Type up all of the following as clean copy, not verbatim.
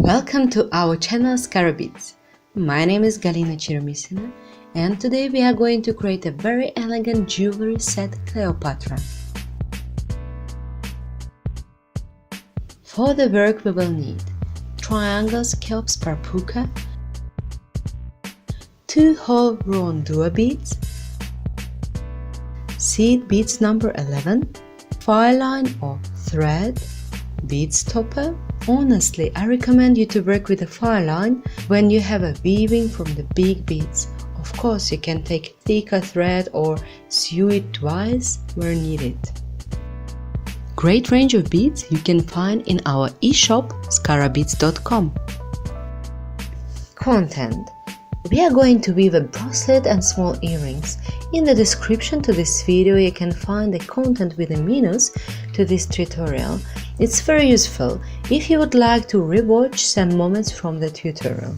Welcome to our channel ScaraBeads. My name is Galina Chiromysina and today we are going to create a very elegant jewelry set Cleopatra. For the work we will need triangles Kheops per Puca, 2-hole RounDuo beads, seed beads number 11, file line or thread, bead stopper. Honestly, I recommend you to work with a file line when you have a weaving from the big beads. Of course, you can take thicker thread or sew it twice where needed. Great range of beads you can find in our e-shop scarabeads.com. Content. We are going to weave a bracelet and small earrings. In the description to this video you can find the content with the minutes to this tutorial. It's very useful if you would like to rewatch some moments from the tutorial.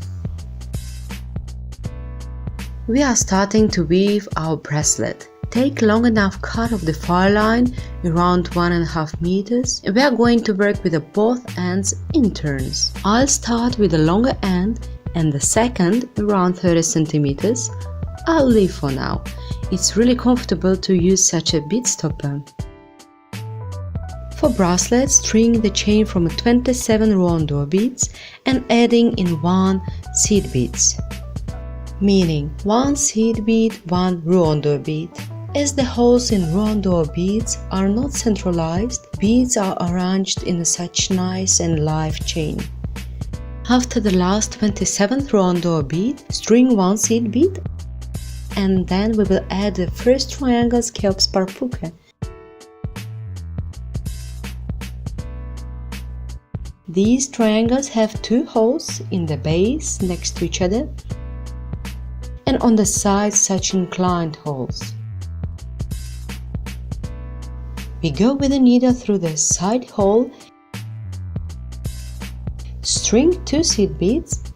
We are starting to weave our bracelet. Take long enough cut of the file line, around 1.5 meters. We are going to work with both ends in turns. I'll start with the longer end and the second around 30 centimeters. I'll leave for now. It's really comfortable to use such a bead stopper. For bracelet, string the chain from 27 RounDuo beads and adding in 1 seed beads, meaning 1 seed bead, 1 RounDuo bead. As the holes in RounDuo beads are not centralized, beads are arranged in such nice and live chain. After the last 27th RounDuo bead, string 1 seed bead and then we will add the first triangles Kheops per Puca. These triangles have 2 holes in the base next to each other and on the sides such inclined holes. We go with the needle through the side hole, string 2 seed beads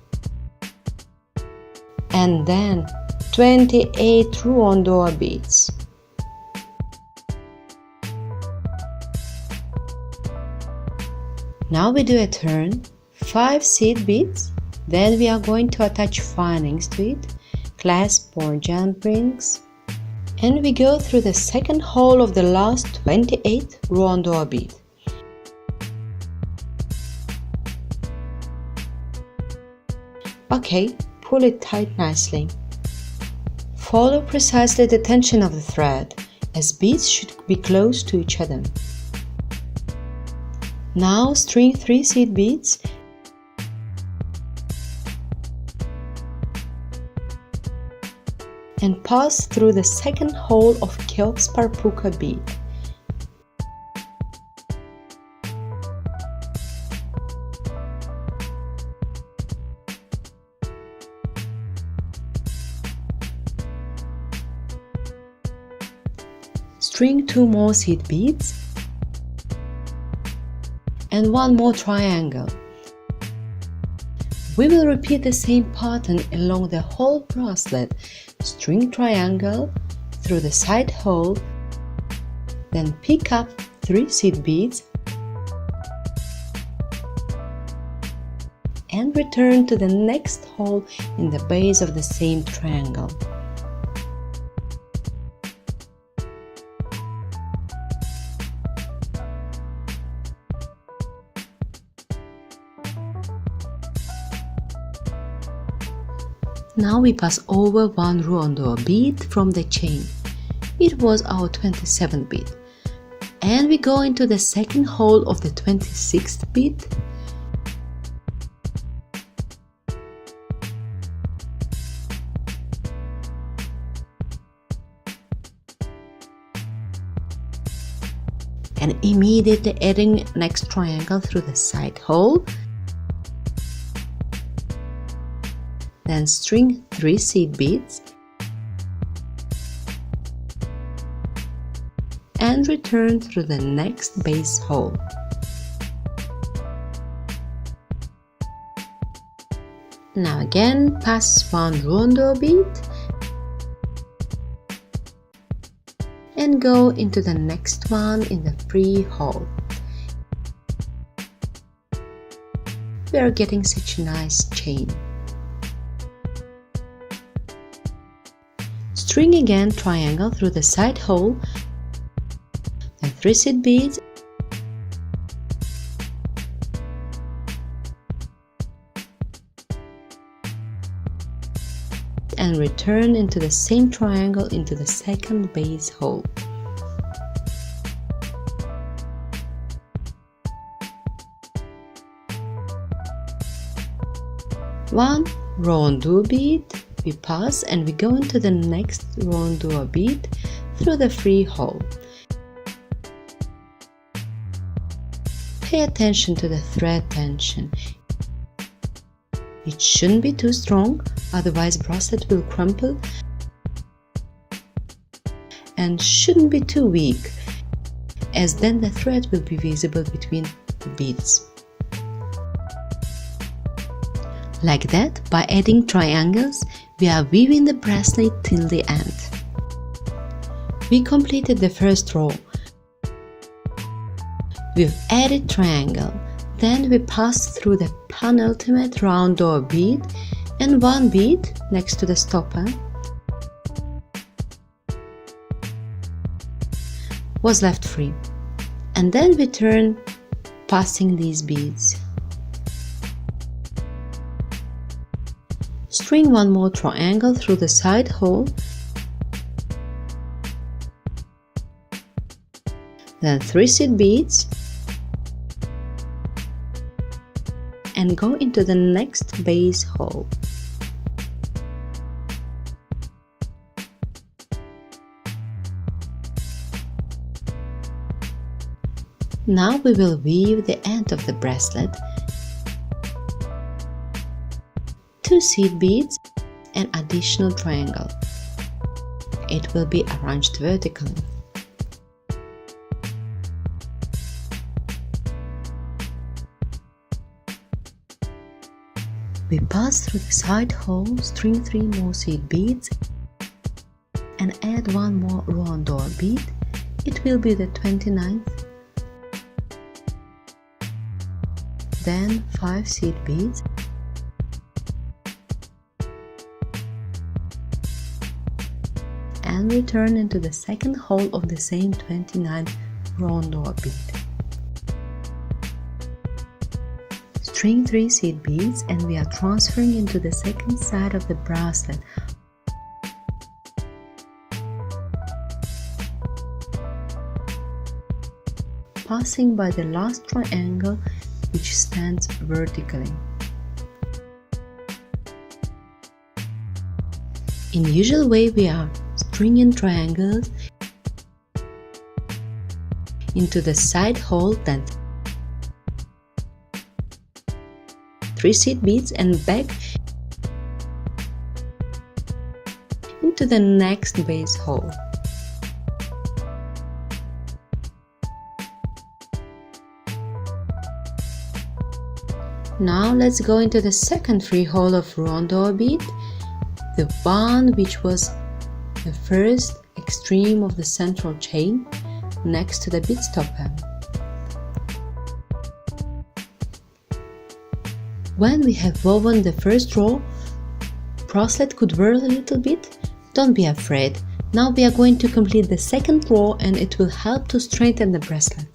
and then 28 RounDuo beads. Now we do a turn, 5 seed beads, then we are going to attach findings to it, clasp or jump rings, and we go through the second hole of the last 28 RounDuo bead. Okay, pull it tight nicely. Follow precisely the tension of the thread, as beads should be close to each other. Now string 3 seed beads and pass through the second hole of Kheops per Puca bead. String 2 more seed beads and 1 more triangle. We will repeat the same pattern along the whole bracelet. String triangle through the side hole, then pick up 3 seed beads and return to the next hole in the base of the same triangle. Now we pass over 1 RounDuo bead from the chain. It was our 27th bead. And we go into the second hole of the 26th bead. And immediately adding next triangle through the side hole. Then string 3 seed beads and return through the next base hole. Now again pass 1 RounDuo bead and go into the next one in the free hole. we are getting such a nice chain. String again triangle through the side hole, then 3 seed beads, and return into the same triangle into the second base hole. One RounDuo bead, we pass and we go into the next RounDuo bead through the free hole. Pay attention to the thread tension. It shouldn't be too strong, otherwise bracelet will crumple, and shouldn't be too weak, as then the thread will be visible between the beads. Like that, by adding triangles, we are weaving the bracelet till the end. We completed the first row. We've added triangle, then we passed through the penultimate RounDuo bead and one bead next to the stopper was left free, and then we turn passing these beads. String one more triangle through the side hole, then 3 seed beads, and go into the next base hole. Now we will weave the end of the bracelet, 2 seed beads and additional triangle. It will be arranged vertically. We pass through the side hole, string 3 more seed beads and add one more RounDuo bead. It will be the 29th. Then 5 seed beads and return into the second hole of the same 29th RounDuo bead. String 3 seed beads and we are transferring into the second side of the bracelet. Passing by the last triangle which stands vertically. In the usual way, we are stringing triangles into the side hole, then 3 seed beads and back into the next base hole. Now let's go into the second free hole of RounDuo bead, the one which was the first extreme of the central chain next to the bead stopper. When we have woven the first row, bracelet could whirl a little bit. Don't be afraid. Now we are going to complete the second row and it will help to straighten the bracelet.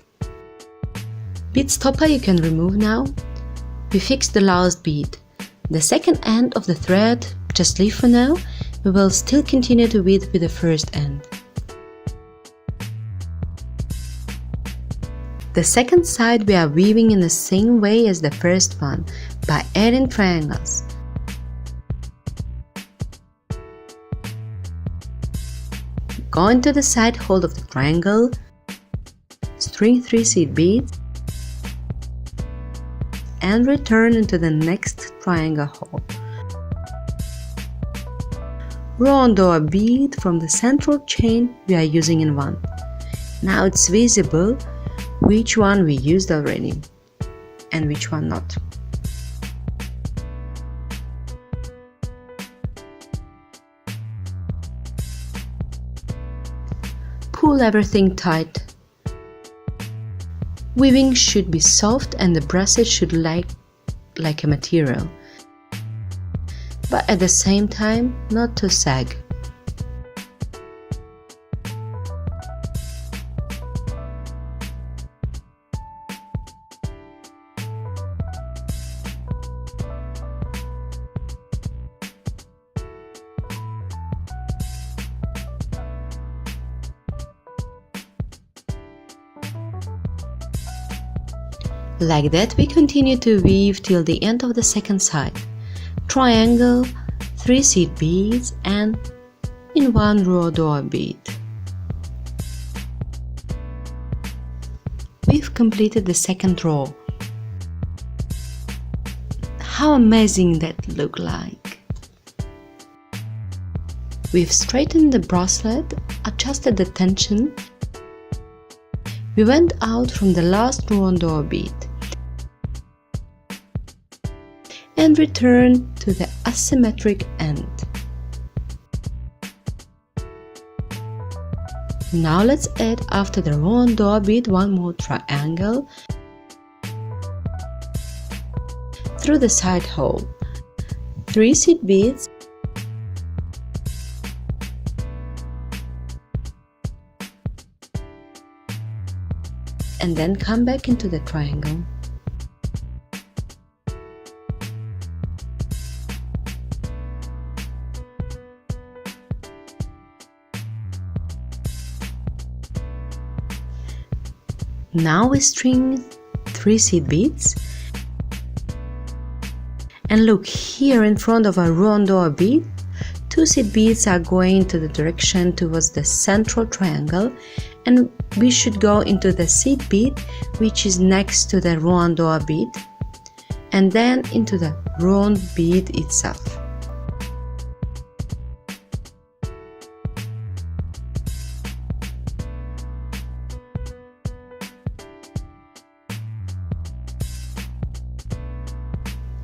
Bead stopper you can remove now. We fixed the last bead. The second end of the thread just leave for now. We will still continue to weave with the first end. The second side we are weaving in the same way as the first one, by adding triangles. Go into the side hole of the triangle, string 3 seed beads, and return into the next triangle hole. RounDuo bead from the central chain we are using in one. Now it's visible which one we used already and which one not. Pull everything tight. Weaving should be soft and the bracelet should lie like a material, but at the same time not to sag. Like that, we continue to weave till the end of the second side. Triangle, 3 seed beads, and in 1 RounDuo bead. We've completed the second row. How amazing that looked like! We've straightened the bracelet, adjusted the tension. We went out from the last RounDuo bead and returned to the asymmetric end. Now let's add after the RounDuo bead one more triangle through the side hole, 3 seed beads, and then come back into the triangle. Now we string 3 seed beads, and look, here in front of our RounDuo bead, 2 seed beads are going to the direction towards the central triangle, and we should go into the seed bead which is next to the RounDuo bead, and then into the round bead itself.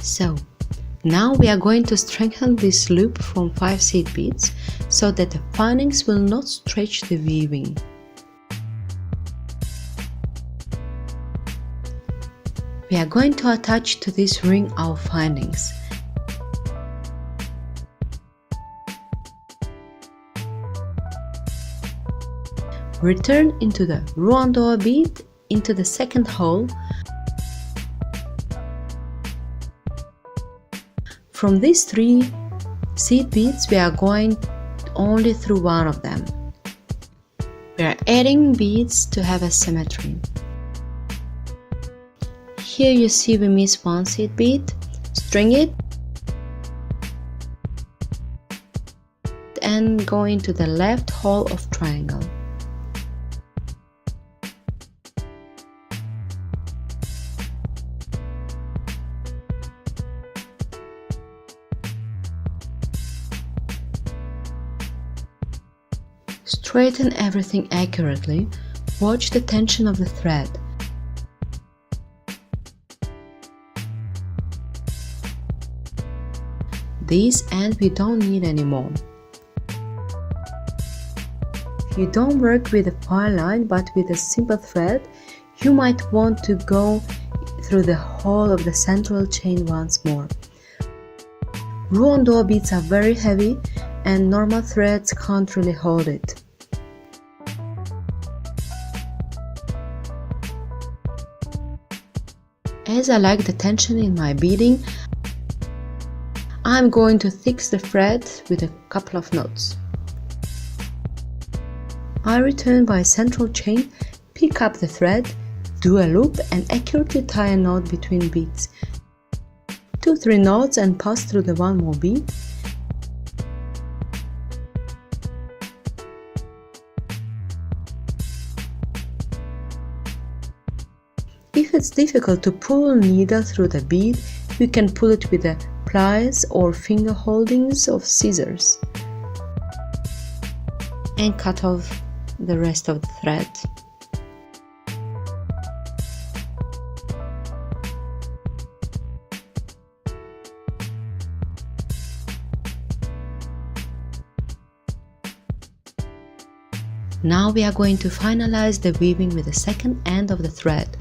So, now we are going to strengthen this loop from 5 seed beads so that the findings will not stretch the weaving. We are going to attach to this ring our findings. Return into the RounDuo bead into the second hole. From these 3 seed beads, we are going only through one of them. We are adding beads to have a symmetry. Here you see we miss 1 seed bead, string it, and go into the left hole of triangle. Straighten everything accurately. Watch the tension of the thread. This end we don't need anymore. If you don't work with a fine line but with a simple thread, you might want to go through the whole of the central chain once more. RounDuo beads are very heavy and normal threads can't really hold it. As I like the tension in my beading, I'm going to fix the thread with a couple of knots. I return by central chain, pick up the thread, do a loop and accurately tie a knot between beads. 2-3 knots and pass through the one more bead. If it's difficult to pull needle through the bead, you can pull it with the pliers or finger holdings of scissors and cut off the rest of the thread. Now we are going to finalize the weaving with the second end of the thread,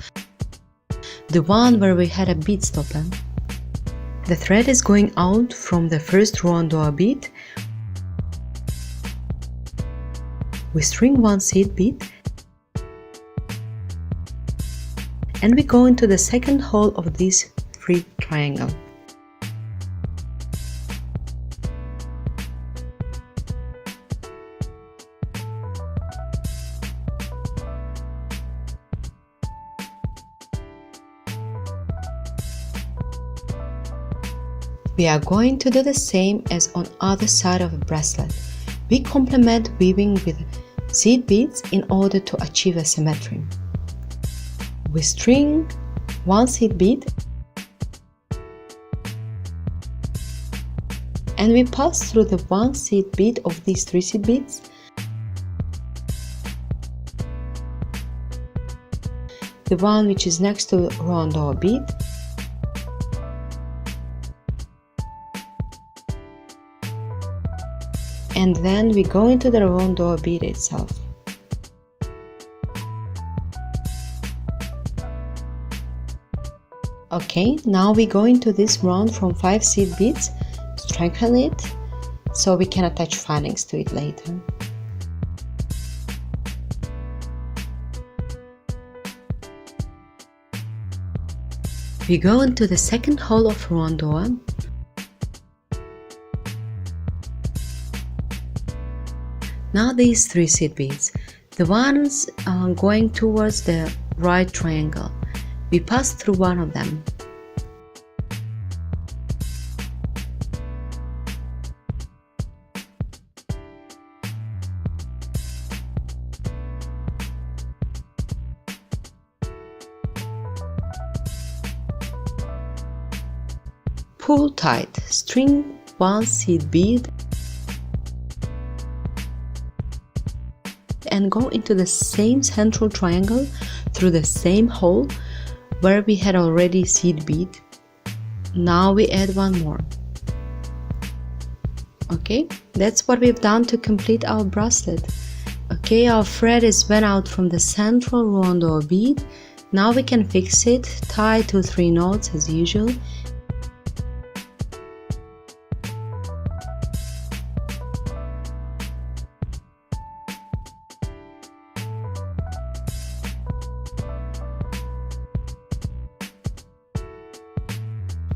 the one where we had a bead stopper. The thread is going out from the first RounDuo bead. We string one seed bead and we go into the second hole of this free triangle. We are going to do the same as on other side of a bracelet. We complement weaving with seed beads in order to achieve a symmetry. We string one seed bead and we pass through the one seed bead of these 3 seed beads. The one which is next to the RounDuo bead. And then we go into the RounDuo bead itself. Okay, now we go into this round from 5 seed beads, strengthen it so we can attach findings to it later. We go into the second hole of RounDuo. Now these 3 seed beads, the ones going towards the right triangle, we pass through one of them. Pull tight, string one seed bead and go into the same central triangle through the same hole where we had already seed bead. Now we add one more. Okay, that's what we've done to complete our bracelet. Okay, our thread is went out from the central RounDuo bead. Now we can fix it, tie 2-3 knots as usual.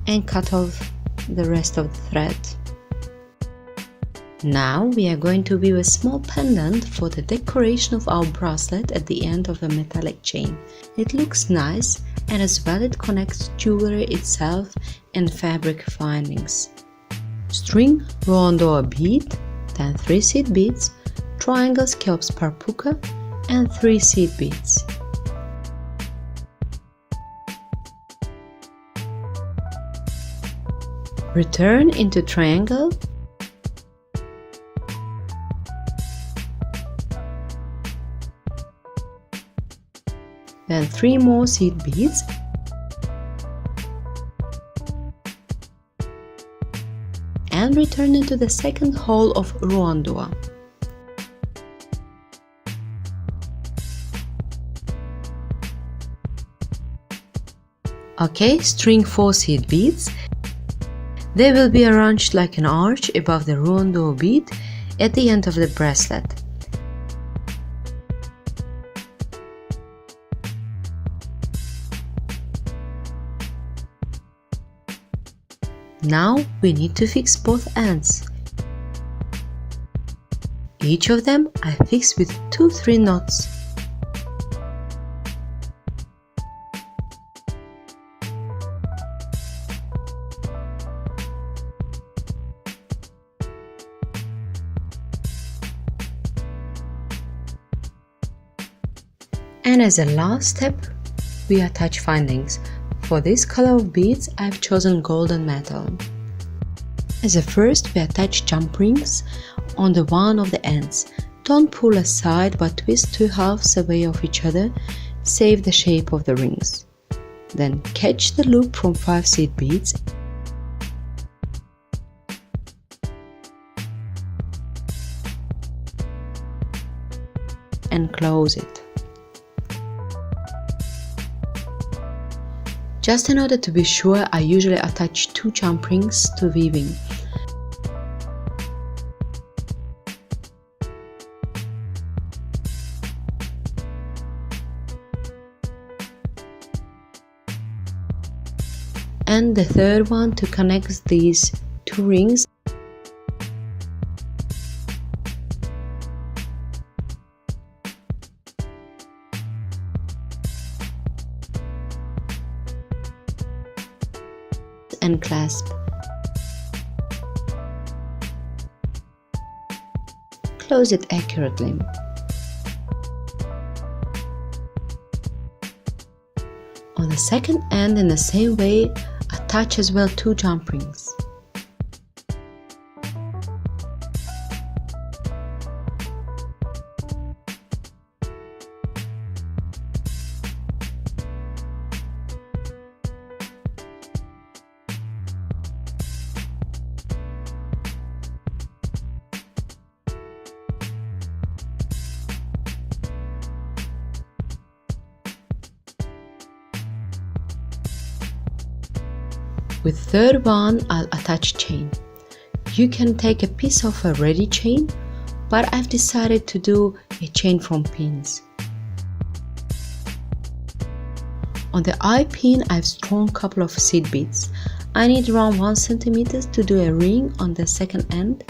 And cut off the rest of the thread. Now we are going to weave a small pendant for the decoration of our bracelet at the end of a metallic chain. It looks nice and as well it connects jewelry itself and fabric findings. String RounDuo bead, then 3 seed beads, triangles Kheops per puca and 3 seed beads. Return into triangle then 3 more seed beads and return into the second hole of RounDuo. Okay, string 4 seed beads. They will be arranged like an arch above the RounDuo bead at the end of the bracelet. Now we need to fix both ends. Each of them I fix with 2-3 knots. And as a last step, we attach findings. For this color of beads, I've chosen golden metal. As a first, we attach jump rings on the one of the ends. Don't pull aside but twist 2 halves away of each other, save the shape of the rings. Then catch the loop from 5 seed beads and close it. Just in order to be sure, I usually attach 2 jump rings to weaving. And the third one to connect these 2 rings. And clasp. Close it accurately. On the second end, in the same way, attach as well 2 jump rings. With third one, I'll attach chain. You can take a piece of a ready chain, but I've decided to do a chain from pins. On the eye pin, I've strung a couple of seed beads. I need around 1 centimeter to do a ring on the second end.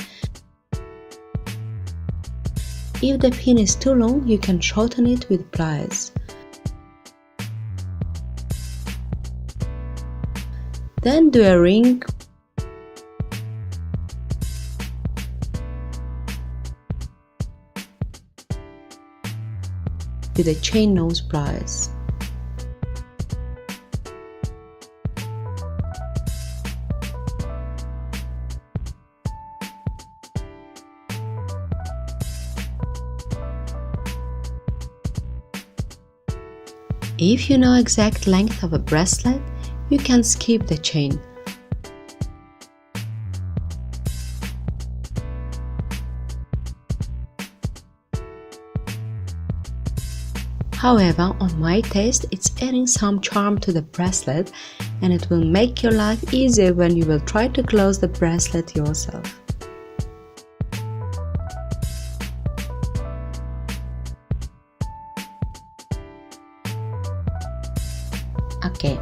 If the pin is too long, you can shorten it with pliers. Then do a ring with the chain nose pliers. If you know exact length of a bracelet, you can skip the chain. However, on my taste, it's adding some charm to the bracelet, and it will make your life easier when you will try to close the bracelet yourself. Okay.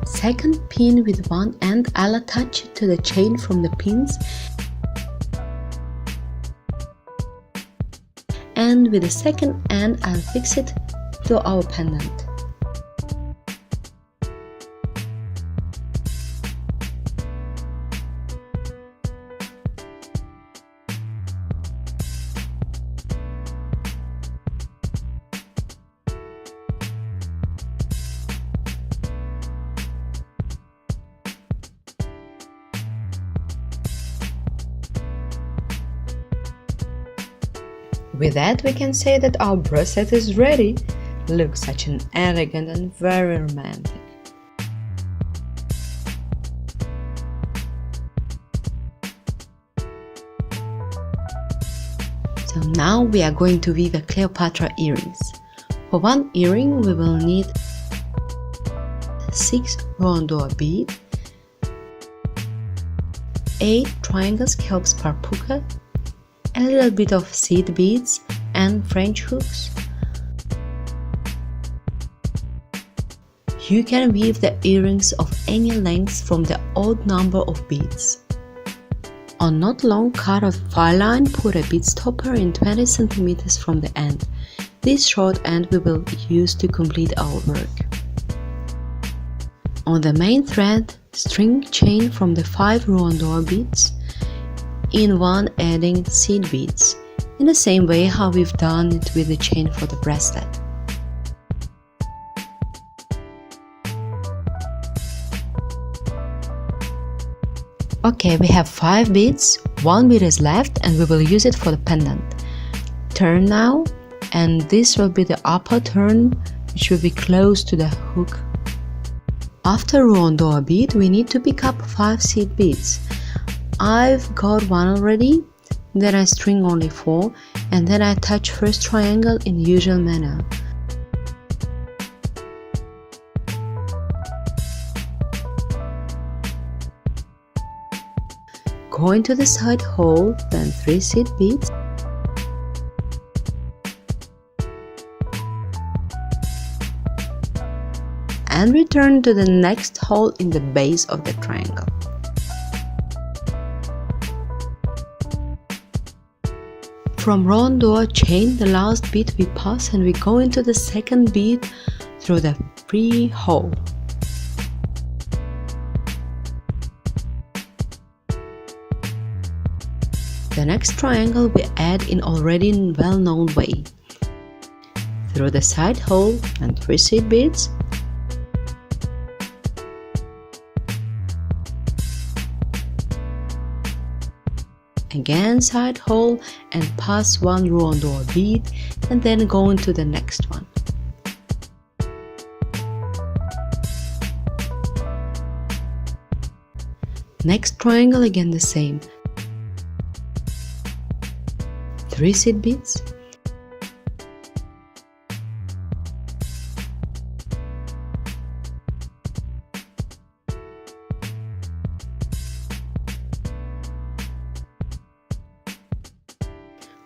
Second pin with one end, I'll attach it to the chain from the pins, and with the second end I'll fix it to our pendant. With that, we can say that our bracelet is ready. Looks such an elegant and very romantic. So now we are going to weave a Cleopatra earrings. For one earring, we will need 6 RounDuo beads, 8 triangles Kheops per puca, a little bit of seed beads and French hooks. You can weave the earrings of any length from the odd number of beads. On not long cut of file line, put a bead stopper in 20 cm from the end. This short end we will use to complete our work. On the main thread, string chain from the 5 RounDuo beads. In one, adding seed beads, in the same way how we've done it with the chain for the bracelet. Okay, we have 5 beads, 1 bead is left and we will use it for the pendant. Turn now, and this will be the upper turn, which will be close to the hook. After RounDuo bead, we need to pick up 5 seed beads. I've got one already, then I string only 4, and then I attach first triangle in usual manner. Go into the side hole, then 3 seed beads, and return to the next hole in the base of the triangle. From RounDuo chain the last bead we pass and we go into the second bead through the free hole. The next triangle we add in already well-known way. Through the side hole and 3 seed beads, again side hole and pass 1 RounDuo bead and then go into the next one. Next triangle again the same. 3 seed beads,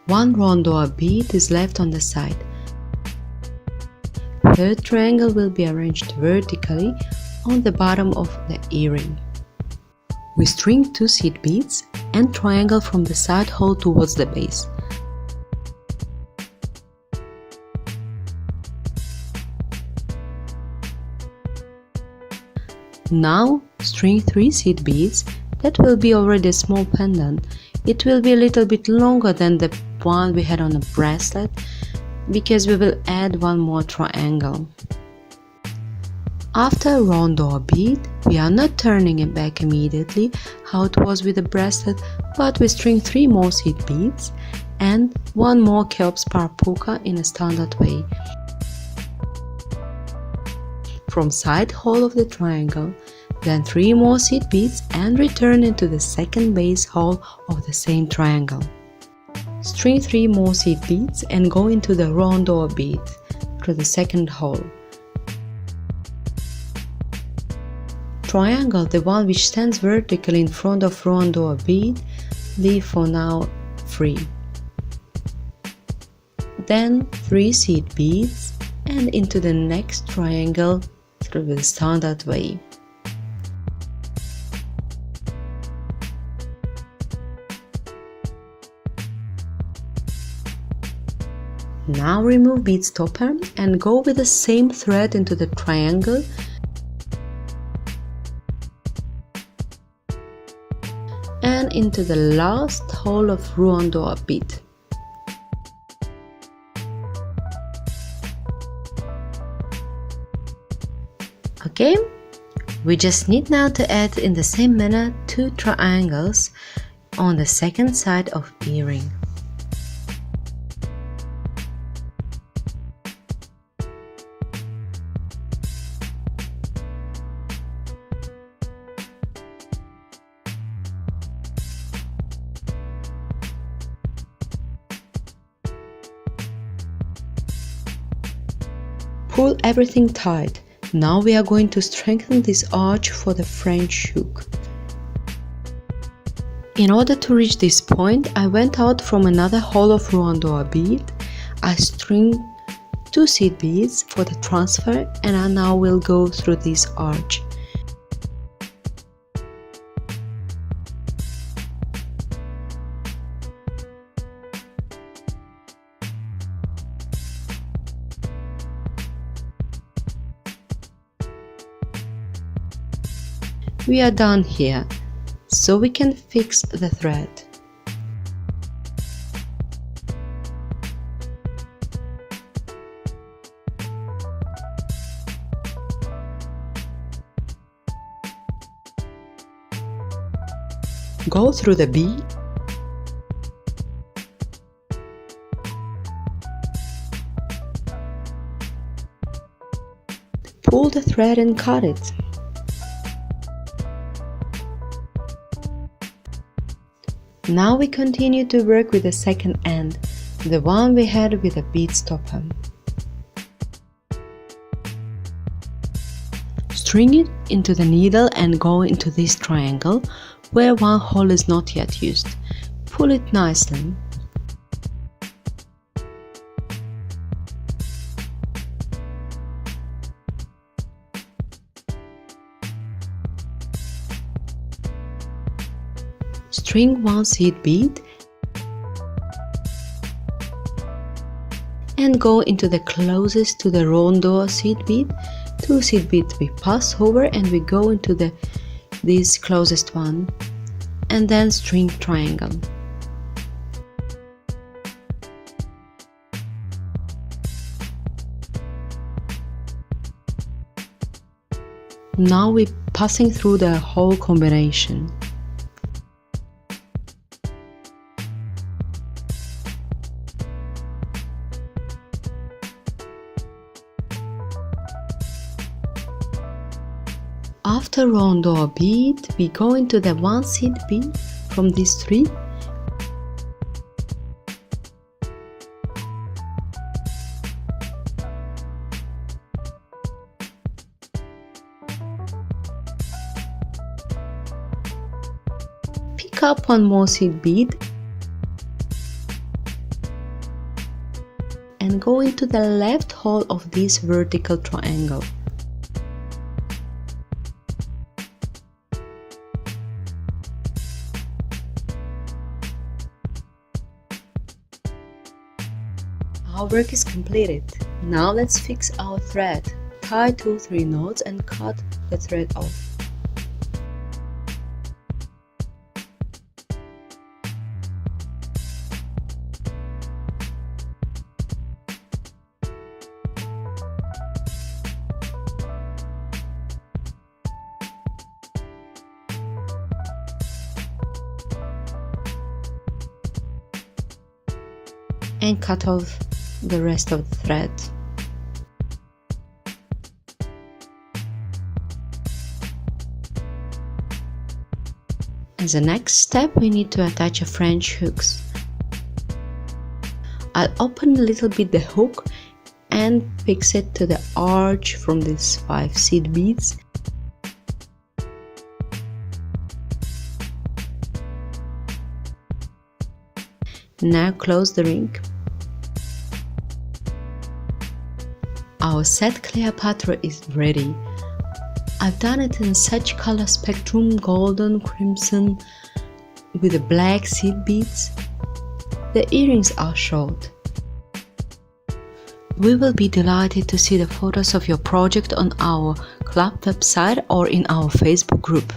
one RounDuo bead is left on the side. Third triangle will be arranged vertically on the bottom of the earring. We string 2 seed beads and triangle from the side hole towards the base. Now string 3 seed beads. That will be already a small pendant. It will be a little bit longer than the one we had on the bracelet because we will add one more triangle. After a RounDuo bead, we are not turning it back immediately how it was with the bracelet, but we string 3 more seed beads and 1 more Kheops Puca in a standard way. From side hole of the triangle, then 3 more seed beads and return into the second base hole of the same triangle. String 3 more seed beads and go into the RounDuo bead through the second hole. Triangle the one which stands vertically in front of RounDuo bead, leave for now free. Then 3 seed beads and into the next triangle through the standard way. Now remove bead stopper and go with the same thread into the triangle and into the last hole of RounDuo bead. Okay, we just need now to add in the same manner 2 triangles on the second side of earring. Pull everything tight. Now we are going to strengthen this arch for the French hook. In order to reach this point, I went out from another hole of RounDuo bead. I string 2 seed beads for the transfer and I now will go through this arch. We are done here, so we can fix the thread. Go through the bead pull the thread and cut it. Now we continue to work with the second end, the one we had with a bead stopper. String it into the needle and go into this triangle where one hole is not yet used. Pull it nicely. String one seed bead and go into the closest to the RounDuo seed bead. 2 seed beads we pass over and we go into this closest one, and then string triangle. Now we're passing through the whole combination. After RounDuo bead, we go into the 1 seed bead from these 3. Pick up 1 more seed bead and go into the left hole of this vertical triangle. Our work is completed. Now let's fix our thread. Tie 2-3 knots and cut the thread off. And cut off the rest of the thread. As a next step, we need to attach a French hooks. I'll open a little bit the hook and fix it to the arch from these 5 seed beads. Now close the ring. Our set Cleopatra is ready. I've done it in such color spectrum, golden, crimson, with the black seed beads. The earrings are short. We will be delighted to see the photos of your project on our club website or in our Facebook group.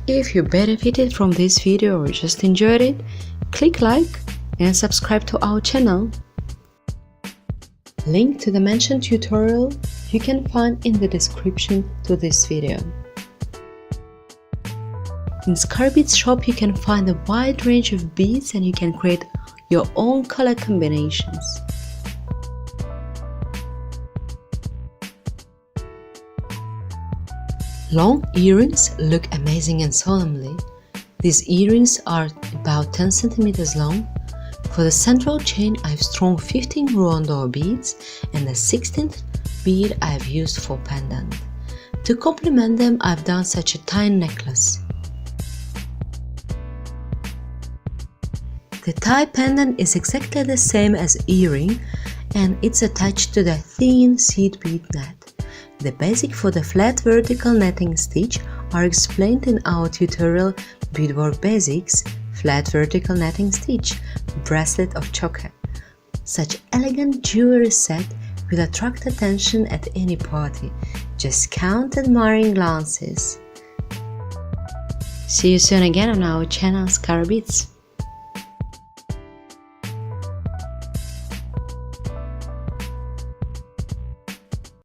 If you benefited from this video or just enjoyed it, click like and subscribe to our channel. Link to the mentioned tutorial you can find in the description to this video. In ScaraBeads shop you can find a wide range of beads and you can create your own color combinations. Long earrings look amazing and solemnly. These earrings are about 10 cm long. For the central chain I've strung 15 RounDuo beads and the 16th bead I've used for pendant. To complement them I've done such a tiny necklace. The tie pendant is exactly the same as earring and it's attached to the thin seed bead net. The basics for the flat vertical netting stitch are explained in our tutorial Beadwork Basics, Flat Vertical Netting Stitch, Bracelet of Choker. Such elegant jewelry set will attract attention at any party. Just count admiring glances. See you soon again on our channel ScaraBeads.